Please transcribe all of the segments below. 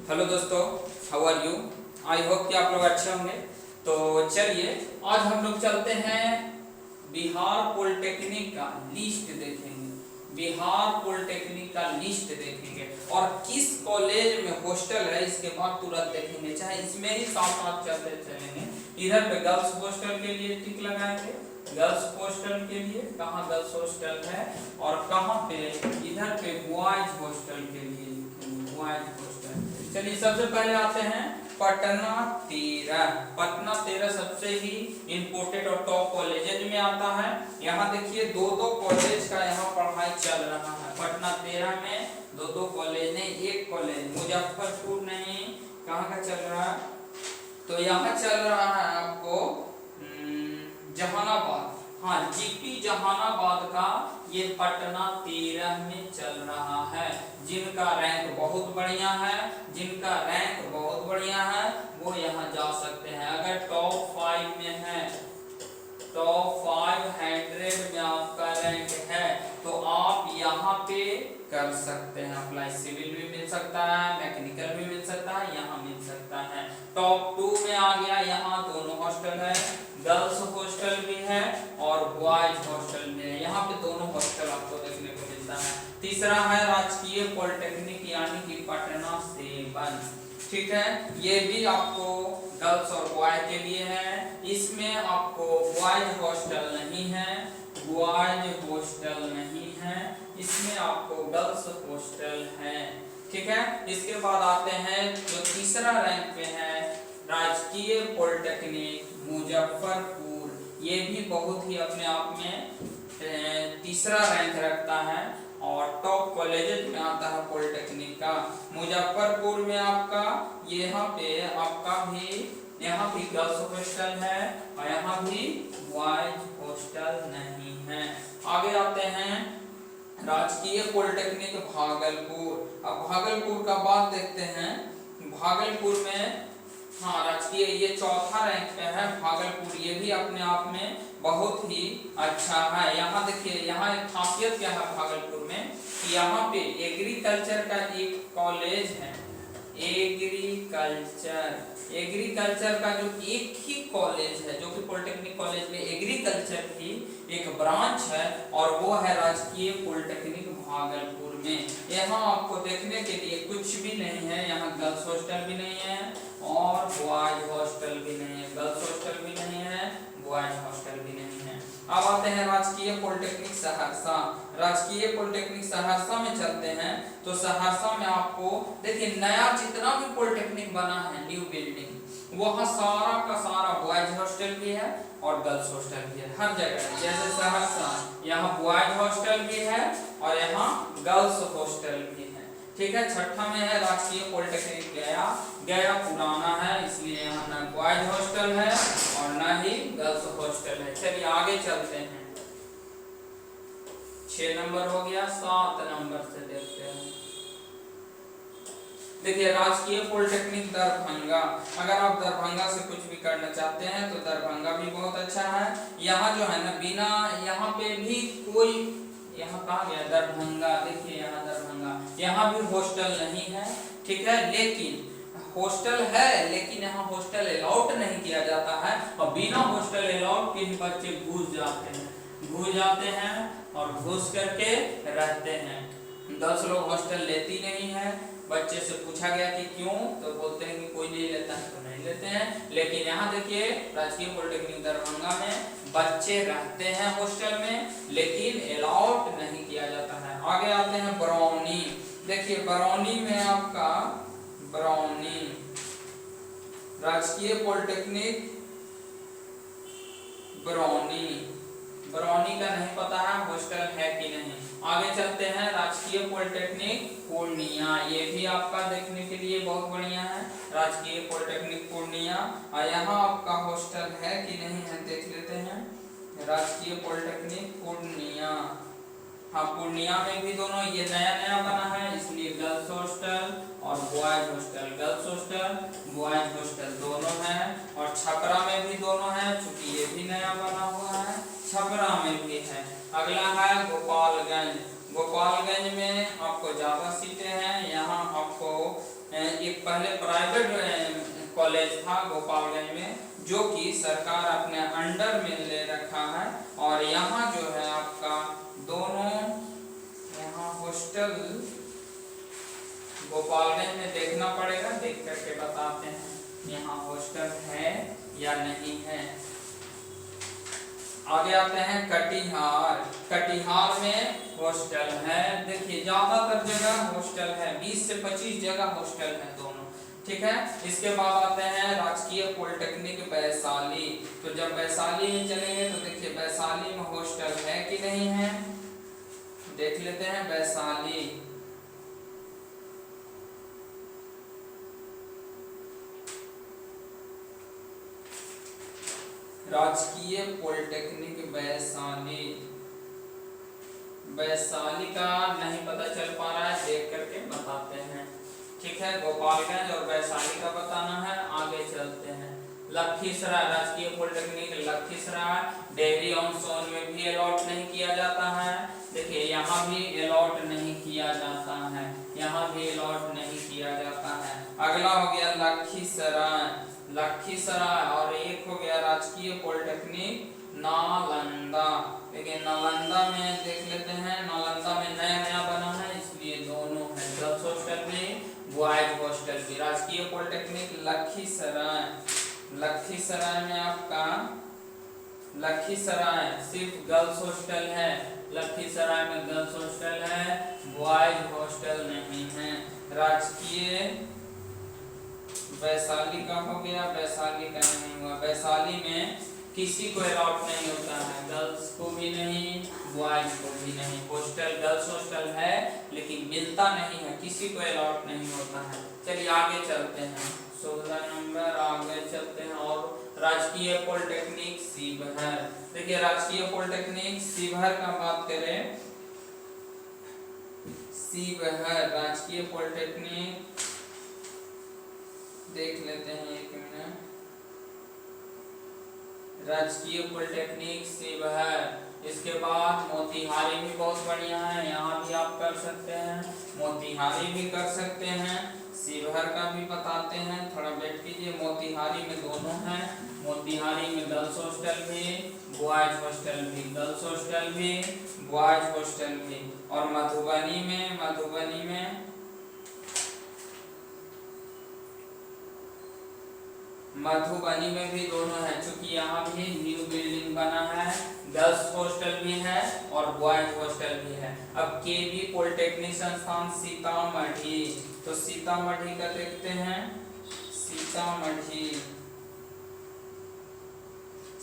Hello दोस्तों, how are you. I hope कि आप लोग अच्छे होंगे। तो चलिए आज हम लोग चलते हैं बिहार पॉलिटेक्निक का लिस्ट देखेंगे। बिहार पॉलिटेक्निक का लिस्ट देखेंगे और किस कॉलेज में हॉस्टल है इसके बाद तुरंत देखेंगे, चाहे इसमें ही साथ साथ चलते चलेंगे। इधर पे गर्ल्स हॉस्टल के लिए टिक लगाएंगे, गर्ल्स हॉस्टल के लिए कहाँ गर्ल्स हॉस्टल है, और कहाँ पे इधर पे बॉयज हॉस्टल के लिए बॉयज हॉस्टल। चलिए सबसे पहले आते हैं पटना 13। पटना 13 सबसे ही इम्पोर्टेंट और टॉप कॉलेज में आता है। यहाँ देखिए दो दो कॉलेज का यहाँ पढ़ाई चल रहा है। पटना 13 में दो दो कॉलेज नहीं, एक कॉलेज मुजफ्फरपुर नहीं, कहाँ का चल रहा है, तो यहाँ चल रहा है आपको जहानाबाद। हाँ, जीपी जहानाबाद का ये पटना 13 में चल रहा है। जिनका रैंक बहुत बढ़िया है, जिनका रैंक बहुत बढ़िया है वो यहाँ जा सकते हैं। अगर टॉप 5 में है, टॉप 500 में आपका रैंक है तो आप यहाँ पे कर सकते हैं अप्लाई। सिविल भी मिल सकता है, मैकेनिकल भी मिल सकता है, यहाँ मिल सकता है। टॉप 2 में आ गया, यहाँ दोनों हॉस्टल है, गर्ल्स हॉस्टल भी है और बॉयज हॉस्टल भी है। यहाँ पे दोनों हॉस्टल आपको देखने को मिलता है। तीसरा है राजकीय पॉलिटेक्निक यानी कि पटना 7। ठीक है, ये भी आपको गर्ल्स और बॉय के लिए है। इसमें आपको बॉयज हॉस्टल नहीं है, बॉयज हॉस्टल नहीं है, इसमें आपको गर्ल्स हॉस्टल है। ठीक है, इसके बाद आते हैं जो तीसरा रैंक पे है राजकीय पॉलिटेक्निक मुजफ्फरपुर। ये भी बहुत ही अपने आप में तीसरा रैंक रखता है और टॉप कॉलेज में आता है पॉलिटेक्निक का। मुजफ्फरपुर में आपका यहाँ पे आपका भी यहाँ भी गर्ल्स हॉस्टल है और यहाँ भी बॉयज हॉस्टल नहीं है। आगे आते हैं राजकीय पॉलिटेक्निक भागलपुर। अब भागलपुर का बात देखते हैं। भागलपुर में हाँ राजकीय ये चौथा रैंक पे है भागलपुर। ये भी अपने आप में बहुत ही अच्छा है। यहाँ देखिए, यहाँ एक खासियत क्या है भागलपुर में कि यहाँ पे एग्रीकल्चर का एक कॉलेज है। एग्रीकल्चर का जो एक ही कॉलेज है, जो कि पॉलिटेक्निक कॉलेज में एग्रीकल्चर की एक ब्रांच है और वो है राजकीय पॉलिटेक्निक भागलपुर में। यहाँ आपको देखने के लिए कुछ भी नहीं है। यहाँ गर्ल्स हॉस्टल भी नहीं है और बॉयज हॉस्टल भी नहीं है, गर्ल्स हॉस्टल भी नहीं है, बॉयज हॉस्टल भी नहीं है। अब आते हैं राजकीय पॉलिटेक्निक सहरसा। राजकीय पॉलिटेक्निक सहरसा में चलते हैं तो सहरसा में आपको देखिए नया जितना भी पॉलिटेक्निक बना है, न्यू बिल्डिंग, वहाँ सारा का सारा बॉयज हॉस्टल भी है और गर्ल्स हॉस्टल भी है हर जगह। जैसे सहरसा, यहाँ बॉयज हॉस्टल भी है और यहाँ गर्ल्स हॉस्टल भी है। ठीक है, छठा में है राजकीय पॉलिटेक्निक गया। गया पुराना है इसलिए यहाँ न बॉयज हॉस्टल है और न ही गर्ल्स हॉस्टल है। चलिए आगे चलते हैं। 6 नंबर हो गया, 7 नंबर से देखते हैं। देखिए राजकीय पॉलिटेक्निक दरभंगा। अगर आप दरभंगा से कुछ भी करना चाहते हैं तो दरभंगा भी बहुत अच्छा है। यहाँ जो है ना बिना यहाँ पे भी कोई, यहाँ कहा गया दरभंगा, देखिए यहाँ दरभंगा, यहाँ भी हॉस्टल नहीं है। ठीक है, लेकिन हॉस्टल है, लेकिन यहाँ हॉस्टल अलाउड नहीं किया जाता है और बिना हॉस्टल अलाउड के ही बच्चे घुस जाते हैं और घुस करके रहते हैं। 10 लोग हॉस्टल लेती नहीं है। बच्चे से पूछा गया कि क्यों, तो बोलते हैं कि कोई नहीं लेता है तो नहीं लेते हैं। लेकिन यहाँ देखिए राजकीय पॉलिटेक्निक दरभंगा में बच्चे रहते हैं हॉस्टल में, लेकिन अलाउड नहीं किया जाता है। आगे आते हैं बरौनी। देखिए बरौनी में आपका बरौनी राजकीय पॉलिटेक्निक बरौनी का नहीं पता है हॉस्टल है कि नहीं। आगे चलते हैं राजकीय पॉलिटेक्निक पूर्णिया। ये भी आपका देखने के लिए बहुत बढ़िया है, राजकीय पॉलिटेक्निक पूर्णिया। और यहाँ आपका हॉस्टल है कि नहीं है देख लेते हैं। राजकीय पॉलिटेक्निक पूर्णिया, हाँ पूर्णिया में भी दोनों, ये नया नया बना है इसलिए गर्ल्स हॉस्टल और boys hostel, girls hostel boys hostel दोनों हैं। और छपरा में भी दोनों हैं क्योंकि ये भी नया बना हुआ है, छपरा में भी है। अगला है गोपालगंज। गोपालगंज में आपको ज़्यादा सीटें हैं। यहाँ आपको एक पहले प्राइवेट कॉलेज था गोपालगंज में, जो कि सरकार अपने अंडर में ले रखा है। और यहाँ जो है आपका दोनों यहाँ हॉस्टल गोपालगंज में देखना पड़ेगा, देख करके बताते हैं यहाँ हॉस्टल है या नहीं है। आगे आते हैं कटिहार। कटिहार में हॉस्टल है, देखिए ज्यादातर जगह हॉस्टल है, 20 से 25 जगह हॉस्टल है दोनों, ठीक है। इसके बाद आते हैं राजकीय पॉलिटेक्निक वैशाली। तो जब वैशाली में चलेंगे तो देखिए वैशाली में हॉस्टल है कि नहीं है, देख लेते हैं वैशाली। राजकीय पॉलिटेक्निक वैशाली, वैशाली का नहीं पता चल पा रहा है, देख करके बताते हैं, ठीक है। गोपालगंज और वैशाली का बताना है। आगे चलते हैं लखीसराय, राजकीय पॉलिटेक्निक लखीसराय। डेहरी ऑन सोन में भी अलॉट नहीं किया जाता है, देखिए यहाँ भी अलॉट नहीं किया जाता है, यहाँ भी अलॉट नहीं किया जाता है। अगला हो गया लखीसराय, लखीसराय। और एक हो गया राजकीय पॉलिटेक्निक नालंदा। देखिए नालंदा में देख लेते हैं, नालंदा में नया नया बना है इसलिए दोनों है, गर्ल्स हॉस्टल भी बॉयज हॉस्टल भी। राजकीय पॉलिटेक्निक लखीसराय, लखीसराय में आपका लखीसराय सिर्फ गर्ल्स हॉस्टल है, लखीसराय में गर्ल्स हॉस्टल है, बॉयज हॉस्टल नहीं है। राजकीय वैशाली का हो गया, वैशाली का नहीं हुआ। वैशाली में किसी को अलॉट नहीं होता है, गर्ल्स को भी नहीं, बॉयज को भी नहीं। हॉस्टल गर्ल्स हॉस्टल है लेकिन मिलता नहीं है, किसी को अलॉट नहीं होता है। चलिए आगे चलते हैं, 16 नंबर आगे चलते हैं। और राजकीय पॉलिटेक्निक शिवहर। देखिए राजकीय पॉलिटेक्निक शिवहर का बात करें, शिवहर राजकीय पॉलिटेक्निक देख लेते हैं, एक मिनट। राजकीय पॉलिटेक्निक शिवहर। इसके बाद मोतिहारी भी बहुत बढ़िया है, यहाँ भी आप कर सकते हैं, मोतिहारी भी कर सकते हैं। शिवहर का भी बताते हैं, थोड़ा वेट कीजिए। मोतिहारी में दोनों हैं, मोतिहारी में गर्ल्स हॉस्टल भी, बॉयज हॉस्टल भी, गर्ल्स हॉस्टल भी, बॉयज हॉस्टल भी। और मधुबनी में, मधुबनी में भी दोनों है, चूंकि यहाँ भी न्यू बिल्डिंग बना है, गर्ल्स हॉस्टल भी है और बॉयज हॉस्टल भी है। अब केवी पॉलिटेक्निक संस्थान सीतामढ़ी, तो सीतामढ़ी का देखते हैं, सीतामढ़ी,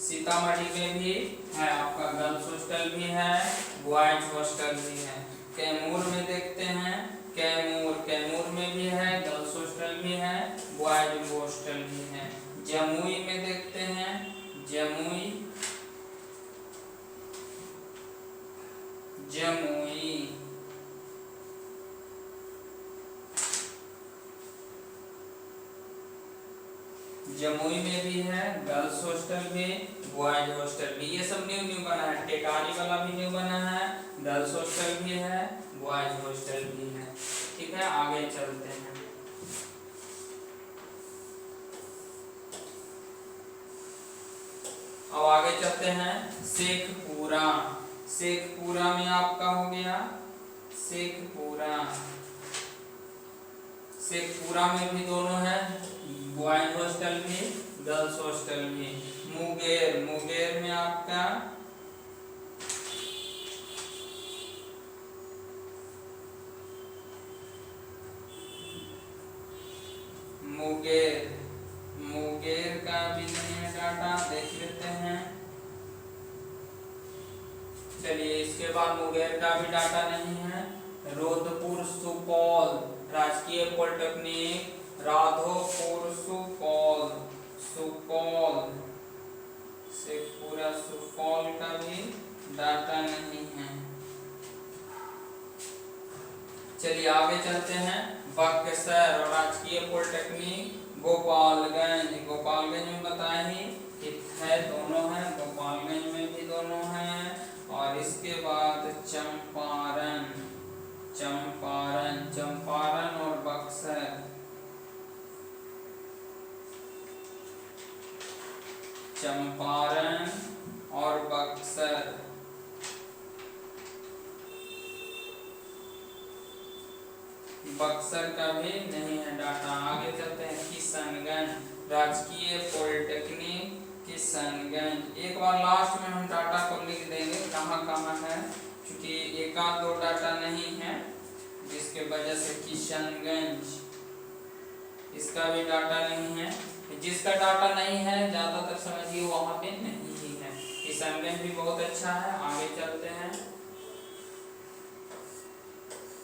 सीतामढ़ी में भी है आपका गर्ल्स हॉस्टल भी है, बॉयज हॉस्टल भी है। कैमूर में देखते हैं, कैमूर में भी है, गर्ल्स हॉस्टल भी है, बॉयज हॉस्टल भी है। जमुई में देखते हैं, जमुई में भी है, गर्ल्स हॉस्टल भी, बॉयज हॉस्टल भी। ये सब न्यू बना है, टेकारी वाला भी न्यू बना है, गर्ल्स हॉस्टल भी है, बॉयज हॉस्टल भी है, ठीक है। आगे चलते हैं, अब आगे चलते हैं शेखपुरा। शेखपुरा में आपका हो गया शेखपुरा में भी दोनों है, बॉयज हॉस्टल भी, गर्ल्स हॉस्टल भी। मुंगेर में आपका मुंगेर का भी नहीं है डाटा, देख लेते हैं। चलिए इसके बाद मुंगेर का भी डाटा नहीं है। रोधपुर सुपौल, राजकीय पॉलिटेक्निक राधोपुर सुपौल से पूरा सुपौल का भी डाटा नहीं है। चलिए आगे चलते हैं, बक्सर और राजकीय पॉलिटेक्निक गोपालगंज में बताए ही है, दोनों हैं, गोपालगंज में भी दोनों हैं। और इसके बाद चंपारण और बक्सर, चंपारण और बक्सर। बक्सर का भी नहीं है डाटा। आगे चलते हैं, किशनगंज राजकीय पॉलिटेक्निक किशनगंज। एक बार लास्ट में हम डाटा को लिख देंगे कहाँ कहाँ है, क्योंकि एक आध दो डाटा नहीं है, जिसके वजह से किशनगंज इसका भी डाटा नहीं है। जिसका डाटा नहीं है ज्यादातर समझिए वहाँ पे नहीं ही है। किशनगंज भी बहुत अच्छा है। आगे चलते हैं,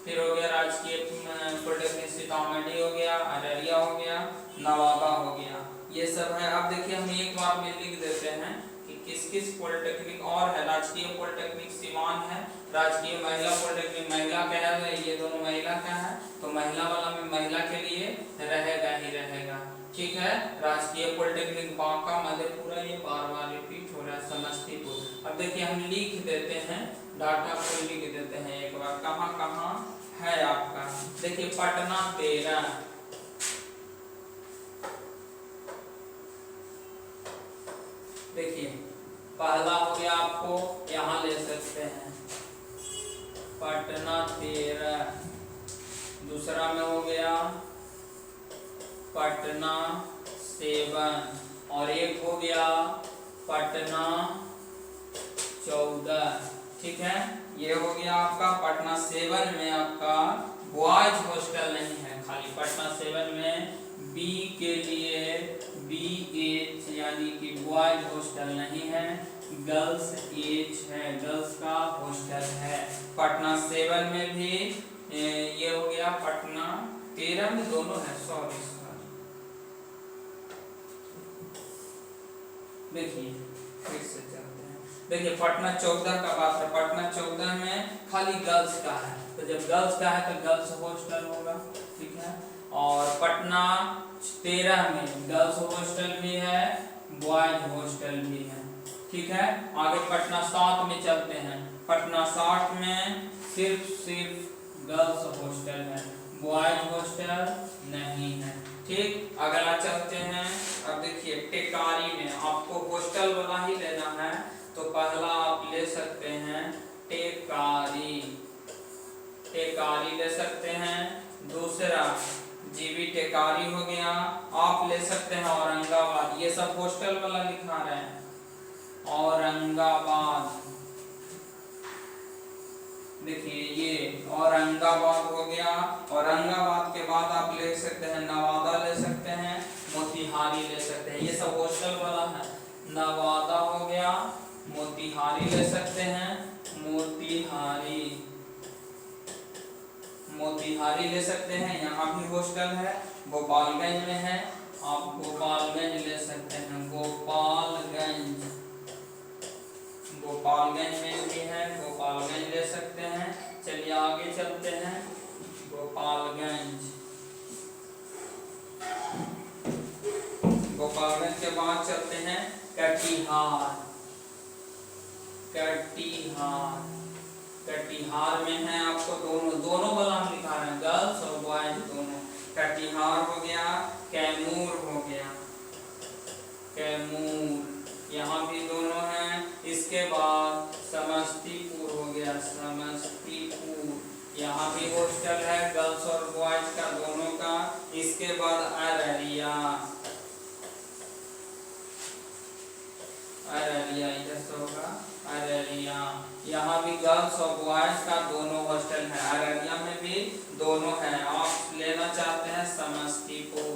फिर हो गया राजकीय पॉलिटेक्निक सीतामढ़ी हो गया, अररिया हो गया, नवादा हो गया, ये सब है। अब देखिए हम एक बार में लिख देते हैं कि किस किस पॉलिटेक्निक और है। राजकीय पॉलिटेक्निक सीवान है, राजकीय महिला पॉलिटेक्निक महिला का है, ये दोनों महिला का है, तो महिला वाला में महिला के लिए रहेगा ही रहेगा, ठीक है। राजकीय पॉलिटेक्निक बांका मधेपुरा, ये बार बार रिपीट हो रहा है, समस्तीपुर। अब देखिए हम लिख देते हैं, डाटा को लिख देते हैं एक बार कहाँ कहाँ है आपका। देखिए पटना 13, देखिए पहला हो गया, आपको यहाँ ले सकते हैं पटना 13, दूसरा में हो गया पटना 7, और एक हो गया पटना 14, ठीक है। ये हो गया आपका पटना 7 में आपका बॉयज हॉस्टल नहीं है, खाली पटना 7 में बी के लिए BH यानी कि बॉयज हॉस्टल नहीं है, गर्ल्स H है, गर्ल्स का हॉस्टल है। पटना 7 में भी ये हो गया, पटना 13 में दोनों है, सॉरी। देखिए फिर से चलते हैं, देखिए पटना 14 का बात है। पटना 14 में खाली गर्ल्स का है, तो जब गर्ल्स का है तो गर्ल्स हॉस्टल होगा, ठीक है। और पटना 13 में गर्ल्स हॉस्टल भी है, बॉयज हॉस्टल भी है, ठीक है। आगे पटना 7 में चलते हैं। पटना 7 में सिर्फ गर्ल्स हॉस्टल है, बॉयज हॉस्टल नहीं है, ठीक। अगला चलते हैं। अब देखिए टेकारी में आपको हॉस्टल वाला ही लेना है, तो पहला आप ले सकते हैं टेकारी, टेकारी ले सकते हैं। दूसरा जीबी टेकारी हो गया। आप ले सकते हैं औरंगाबाद, ये सब हॉस्टल वाला लिखा रहे हैं, औरंगाबाद। देखिए ये औरंगाबाद हो गया। औरंगाबाद के बाद आप ले सकते हैं नवादा, ले सकते हैं मोतिहारी, ले सकते हैं, ये सब हॉस्टल वाला है। नवादा हो गया, मोतिहारी ले सकते हैं, मोतिहारी, मोतिहारी ले सकते हैं, यहाँ भी हॉस्टल है। गोपालगंज में है, आप गोपालगंज ले सकते हैं, गोपालगंज, गोपालगंज में भी है, गोपालगंज ले सकते हैं। चलिए आगे चलते हैं, गोपालगंज, गोपालगंज के बाद चलते हैं कटिहार, कटिहार, कटिहार में है आपको दोनों वाला हम दिखा रहे हैं, गर्ल्स और बॉयज दोनों। कटिहार हो गया, कैमूर हो गया, कैमूर, यहाँ भी दोनों हैं। इसके बाद समस्तीपुर हो गया, समस्तीपुर, यहाँ भी हॉस्टल है गर्ल्स और बॉयज का दोनों का। इसके बाद अररिया, अररिया इधर से होगा, अररिया, यहाँ भी गर्ल्स और बॉयज का दोनों हॉस्टल है। अररिया में भी दोनों है। आप लेना चाहते हैं समस्तीपुर,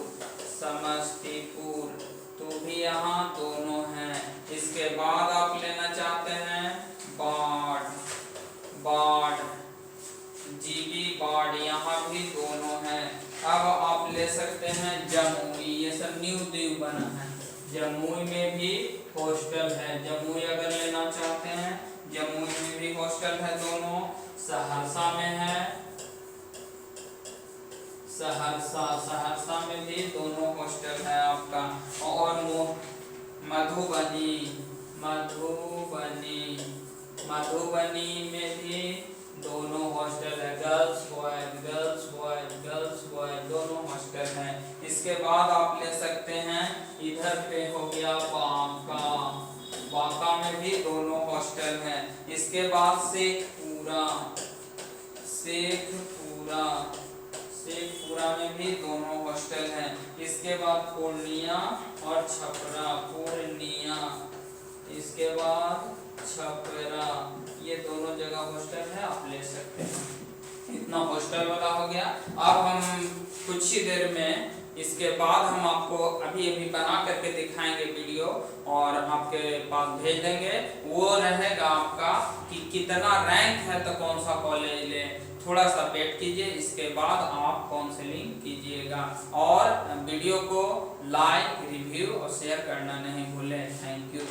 समस्तीपुर, तो भी यहाँ दोनों हैं। इसके बाद आप लेना चाहते हैं बाढ़, बाढ़, जीबी बाढ़, यहाँ भी दोनों हैं। अब आप ले सकते हैं जमुई, ये सब न्यू द्वीप बना है, जमुई में भी हॉस्टल है। जमुई अगर लेना चाहते हैं, जमुई में भी हॉस्टल है दोनों। सहरसा में है, सहरसा, सहरसा में भी दोनों हॉस्टल है आपका। और मधुबनी, मधुबनी, मधुबनी में भी दोनों हॉस्टल है, girls boys, girls boys, girls boys, दोनों हॉस्टल है। इसके बाद आप ले सकते हैं, इधर पे हो गया बांका, बांका में भी दोनों हॉस्टल हैं। इसके बाद शेखपुरा, शेखपुरा, शेखपुरा में भी दोनों हॉस्टल हैं। इसके बाद पूर्णिया और छपरा, पूर्णिया, इसके बाद छपरा, ये दोनों जगह हॉस्टल है, आप ले सकते हैं। इतना हॉस्टल वाला हो गया। अब हम कुछ ही देर में, इसके बाद हम आपको अभी अभी बना करके दिखाएंगे वीडियो और आपके पास भेज देंगे। वो रहेगा आपका कि कितना रैंक है तो कौन सा कॉलेज ले, थोड़ा सा वेट कीजिए, इसके बाद आप काउंसलिंग कीजिएगा। और वीडियो को लाइक, रिव्यू और शेयर करना नहीं भूलें। Thank you.